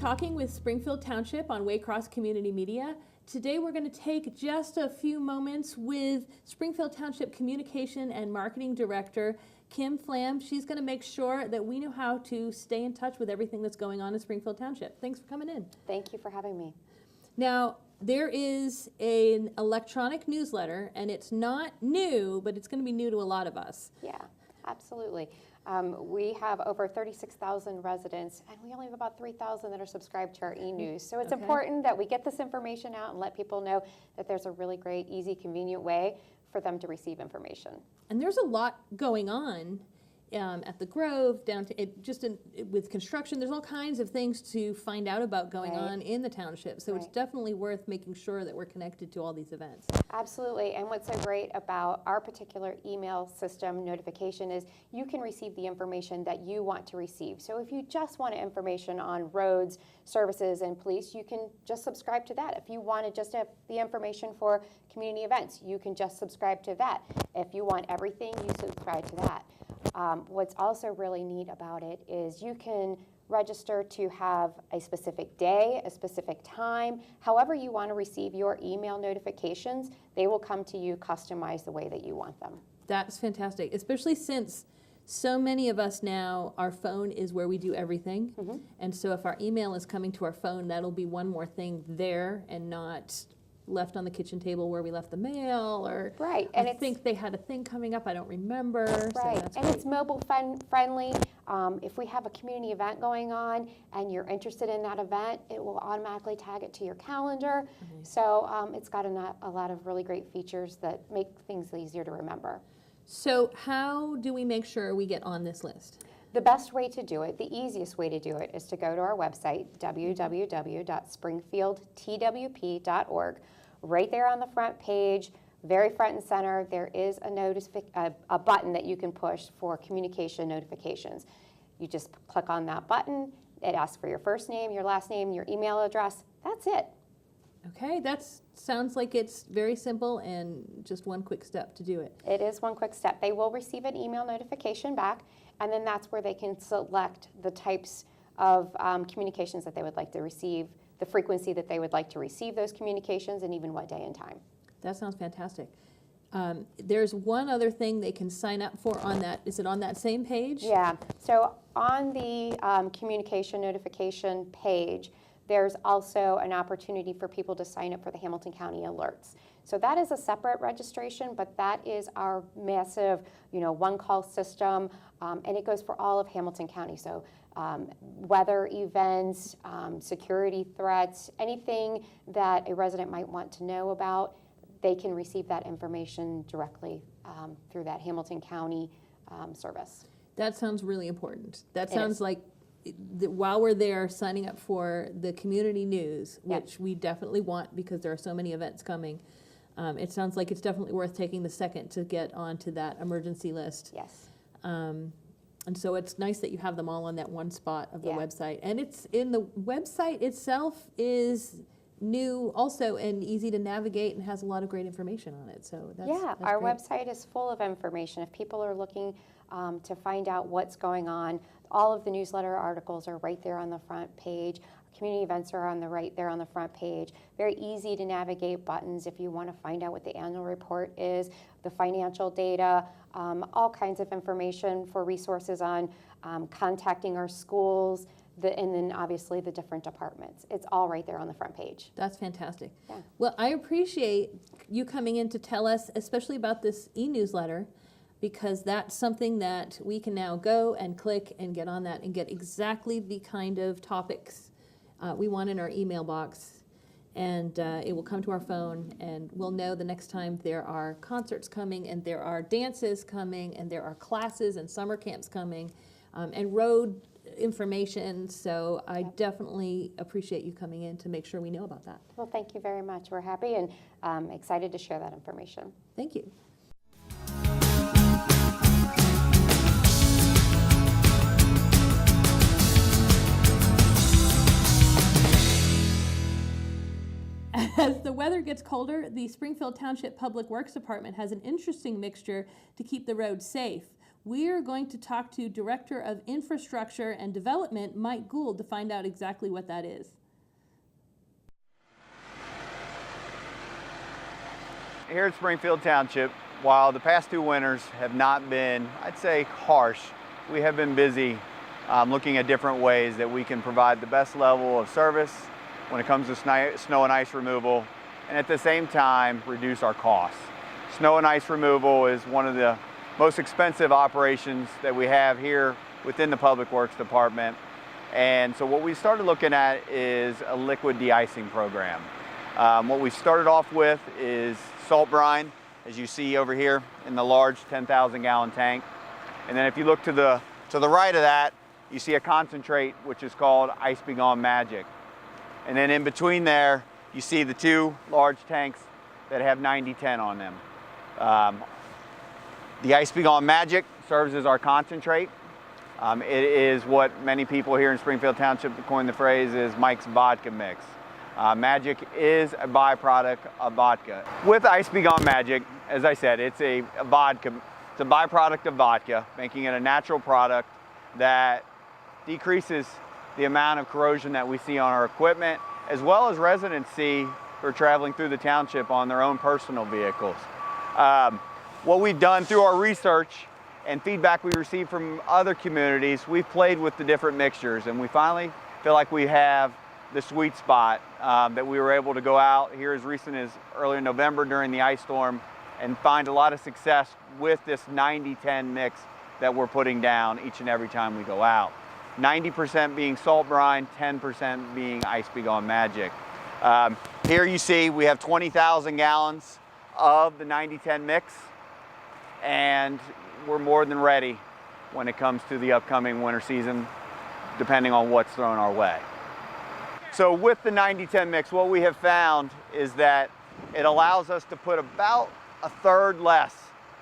talking with Springfield Township on Waycross Community Media. Today we're going to take just a few moments with Springfield Township Communication and Marketing Director Kim Flam. She's going to make sure that we know how to stay in touch with everything that's going on in Springfield Township. Thanks for coming in. Thank you for having me. Now, there is an electronic newsletter, and it's not new, but it's going to be new to a lot of us. Yeah, absolutely. We have over 36,000 residents, and we only have about 3,000 that are subscribed to our e-news. So it's important that we get this information out and let people know that there's a really great, easy, convenient way for them to receive information. And there's a lot going on at the Grove, down to with construction. There's all kinds of things to find out about going on in the township. So it's definitely worth making sure that we're connected to all these events. Absolutely. And what's so great about our particular email system notification is you can receive the information that you want to receive. So if you just want information on roads, services, and police, you can just subscribe to that. If you wanted just the information for community events, you can just subscribe to that. If you want everything, you subscribe to that. What's also really neat about it is you can register to have a specific day, a specific time, however you want to receive your email notifications. They will come to you customized the way that you want them. That's fantastic, especially since so many of us now, our phone is where we do everything. And so if our email is coming to our phone, that'll be one more thing there and not left on the kitchen table where we left the mail, or and I think they had a thing coming up, I don't remember. Right, so and it's mobile friendly. If we have a community event going on and you're interested in that event, it will automatically tag it to your calendar. So it's got a lot of really great features that make things easier to remember. So how do we make sure we get on this list? The best way to do it, the easiest way to do it, is to go to our website, www.springfieldtwp.org. Right there on the front page, very front and center, there is a button that you can push for communication notifications. You just click on that button. It asks for your first name, your last name, your email address. That's it. Okay, that sounds like it's very simple and just one quick step to do it. It is one quick step. They will receive an email notification back, and then that's where they can select the types of communications that they would like to receive, the frequency that they would like to receive those communications, and even what day and time. That sounds fantastic. There's one other thing they can sign up for on that. Is it on that same page? Yeah. So on the communication notification page, there's also an opportunity for people to sign up for the Hamilton County Alerts. So that is a separate registration, but that is our massive, one-call system, and it goes for all of Hamilton County. So weather events, security threats, anything that a resident might want to know about, they can receive that information directly through that Hamilton County service. That sounds really important. That sounds like while we're there signing up for the community news, which we definitely want because there are so many events coming, it sounds like it's definitely worth taking the second to get onto that emergency list. Yes. And so it's nice that you have them all on that one spot of the website. And it's in the website itself is new also and easy to navigate and has a lot of great information on it. So that's our great. website is full of information. If people are looking to find out what's going on, all of the newsletter articles are right there on the front page. Community events are right there on the front page. Very easy to navigate buttons if you want to find out what the annual report is, the financial data, all kinds of information for resources on contacting our schools, and then obviously the different departments. It's all right there on the front page. That's fantastic. Yeah. Well, I appreciate you coming in to tell us, especially about this e-newsletter, because that's something that we can now go and click and get on that and get exactly the kind of topics we want in our email box. And it will come to our phone, and we'll know the next time there are concerts coming, and there are dances coming, and there are classes and summer camps coming, and road information. So I definitely appreciate you coming in to make sure we know about that. Well, thank you very much. We're happy and excited to share that information. Thank you. As the weather gets colder, the Springfield Township Public Works Department has an interesting mixture to keep the roads safe. We are going to talk to Director of Infrastructure and Development, Mike Gould, to find out exactly what that is. Here at Springfield Township, while the past 2 winters have not been, I'd say, harsh, we have been busy looking at different ways that we can provide the best level of service when it comes to snow and ice removal, and at the same time reduce our costs. Snow and ice removal is one of the most expensive operations that we have here within the Public Works Department, and so what we started looking at is a liquid de-icing program. What we started off with is salt brine, as you see over here in the large 10,000 gallon tank. And then if you look to the right of that, you see a concentrate which is called Ice Be Gone Magic. And then in between there, you see the 2 large tanks that have 90-10 on them. The Ice Be Gone Magic serves as our concentrate. It is what many people here in Springfield Township coined the phrase is Mike's vodka mix. Magic is a byproduct of vodka. With Ice Be Gone Magic, as I said, it's a vodka. It's a byproduct of vodka, making it a natural product that decreases the amount of corrosion that we see on our equipment, as well as residents see who are traveling through the township on their own personal vehicles. What we've done through our research and feedback we received from other communities, we've played with the different mixtures, and we finally feel like we have the sweet spot that we were able to go out here as recent as early in November during the ice storm and find a lot of success with this 90-10 mix that we're putting down each and every time we go out. 90% being salt brine, 10% being Ice Be Gone Magic. Here you see we have 20,000 gallons of the 90-10 mix, and we're more than ready when it comes to the upcoming winter season, depending on what's thrown our way. So with the 90-10 mix, what we have found is that it allows us to put about a third less,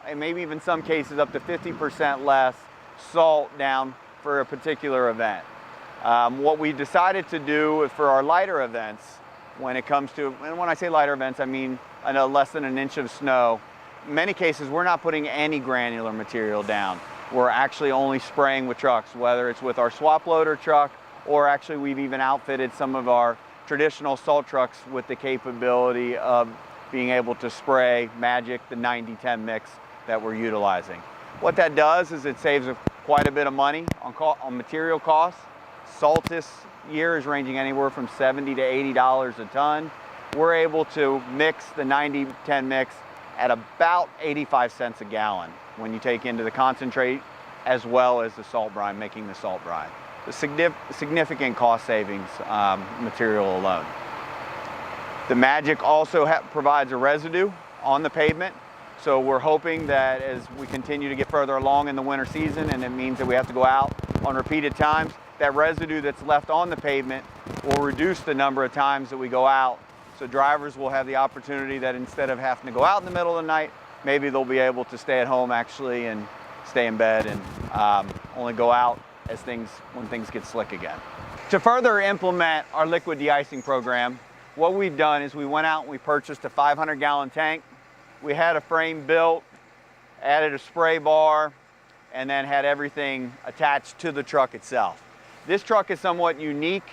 and maybe even some cases up to 50% less salt down for a particular event. What we decided to do for our lighter events, when it comes to, and when I say lighter events, I mean less than an inch of snow. In many cases, we're not putting any granular material down. We're actually only spraying with trucks, whether it's with our swap loader truck, or actually we've even outfitted some of our traditional salt trucks with the capability of being able to spray Magic, the 90-10 mix that we're utilizing. What that does is it saves quite a bit of money on material costs. Salt this year is ranging anywhere from $70 to $80 a ton. We're able to mix the 90-10 mix at about 85 cents a gallon when you take into the concentrate as well as the salt brine, making the salt brine. The significant cost savings material alone. The Magic also provides a residue on the pavement, so we're hoping that as we continue to get further along in the winter season, and it means that we have to go out on repeated times, that residue that's left on the pavement will reduce the number of times that we go out. So drivers will have the opportunity that instead of having to go out in the middle of the night, maybe they'll be able to stay at home actually and stay in bed and only go out when things get slick again. To further implement our liquid de-icing program, what we've done is we went out and we purchased a 500-gallon tank. We had a frame built, added a spray bar, and then had everything attached to the truck itself. This truck is somewhat unique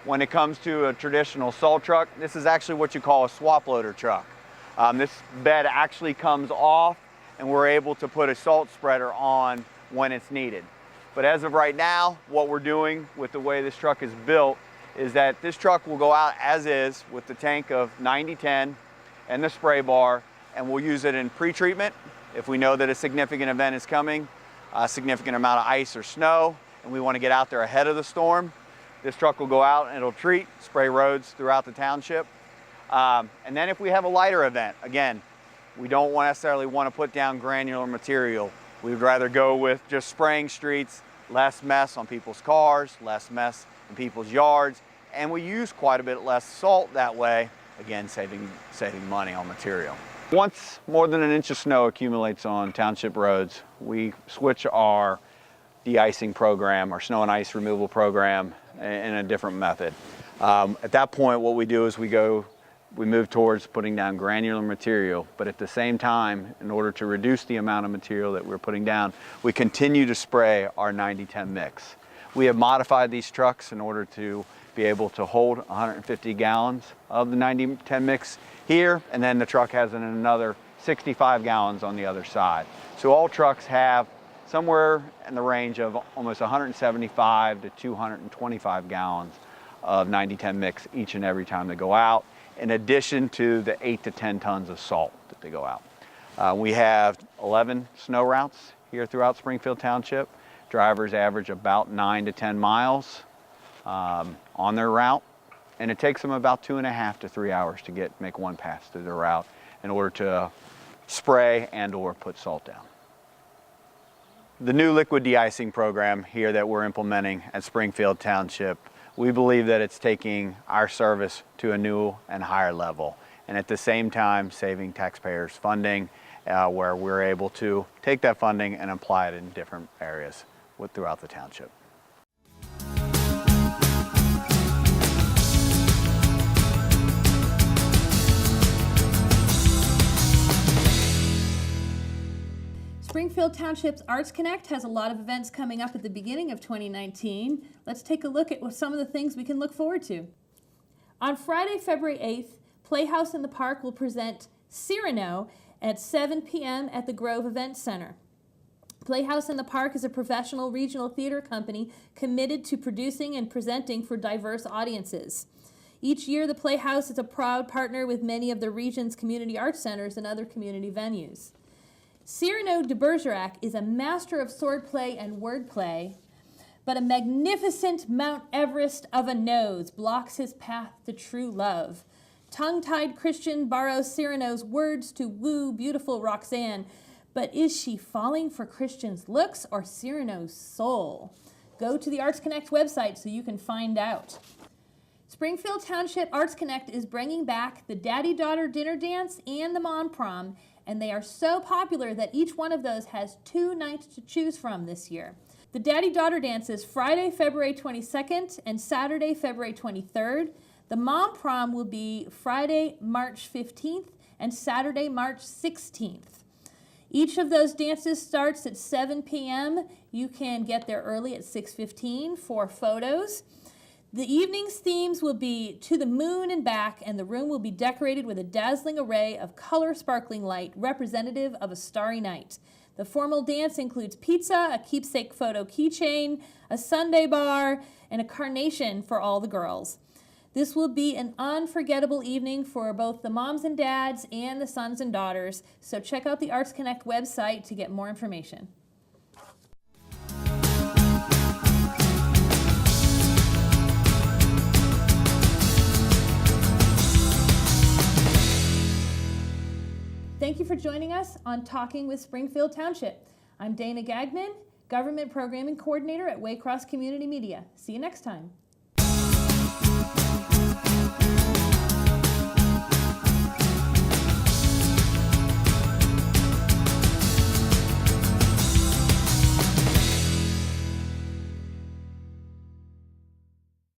when it comes to a traditional salt truck. This is actually what you call a swap loader truck. This bed actually comes off, and we're able to put a salt spreader on when it's needed. But as of right now, what we're doing with the way this truck is built is that this truck will go out as is with the tank of 90-10 and the spray bar, and we'll use it in pre-treatment if we know that a significant event is coming, a significant amount of ice or snow, and we want to get out there ahead of the storm. This truck will go out and it'll treat, spray roads throughout the township. And then if we have a lighter event, again, we don't necessarily want to put down granular material. We would rather go with just spraying streets, less mess on people's cars, less mess in people's yards, and we use quite a bit less salt that way, again, saving money on material. Once more than an inch of snow accumulates on township roads, we switch our de-icing program, our snow and ice removal program, in a different method. At that point, what we do is we go we move towards putting down granular material, but at the same time, in order to reduce the amount of material that we're putting down, we continue to spray our 90-10 mix. We have modified these trucks in order to be able to hold 150 gallons of the 90-10 mix here, and then the truck has another 65 gallons on the other side. So all trucks have somewhere in the range of almost 175 to 225 gallons of 90-10 mix each and every time they go out, in addition to the 8 to 10 tons of salt that they go out. We have 11 snow routes here throughout Springfield Township. Drivers average about 9 to 10 miles on their route, and it takes them about 2.5 to 3 hours to make one pass through their route in order to spray and or put salt down. The new liquid de-icing program here that we're implementing at Springfield Township, we believe that it's taking our service to a new and higher level, and at the same time saving taxpayers funding, where we're able to take that funding and apply it in different areas throughout the township. Springfield Township's Arts Connect has a lot of events coming up at the beginning of 2019. Let's take a look at some of the things we can look forward to. On Friday, February 8th, Playhouse in the Park will present Cyrano at 7 p.m. at the Grove Event Center. Playhouse in the Park is a professional regional theater company committed to producing and presenting for diverse audiences. Each year, the Playhouse is a proud partner with many of the region's community arts centers and other community venues. Cyrano de Bergerac is a master of swordplay and wordplay, but a magnificent Mount Everest of a nose blocks his path to true love. Tongue-tied Christian borrows Cyrano's words to woo beautiful Roxanne, but is she falling for Christian's looks or Cyrano's soul? Go to the Arts Connect website so you can find out. Springfield Township Arts Connect is bringing back the Daddy-Daughter Dinner Dance and the Mom Prom, and they are so popular that each one of those has 2 nights to choose from this year. The Daddy-Daughter Dance is Friday, February 22nd and Saturday, February 23rd. The Mom Prom will be Friday, March 15th and Saturday, March 16th. Each of those dances starts at 7 p.m. You can get there early at 6:15 for photos. The evening's themes will be to the moon and back, and the room will be decorated with a dazzling array of color sparkling light representative of a starry night. The formal dance includes pizza, a keepsake photo keychain, a sundae bar, and a carnation for all the girls. This will be an unforgettable evening for both the moms and dads and the sons and daughters, so check out the Arts Connect website to get more information. Thank you for joining us on Talking with Springfield Township. I'm Dana Gagnon, Government Programming Coordinator at Waycross Community Media. See you next time.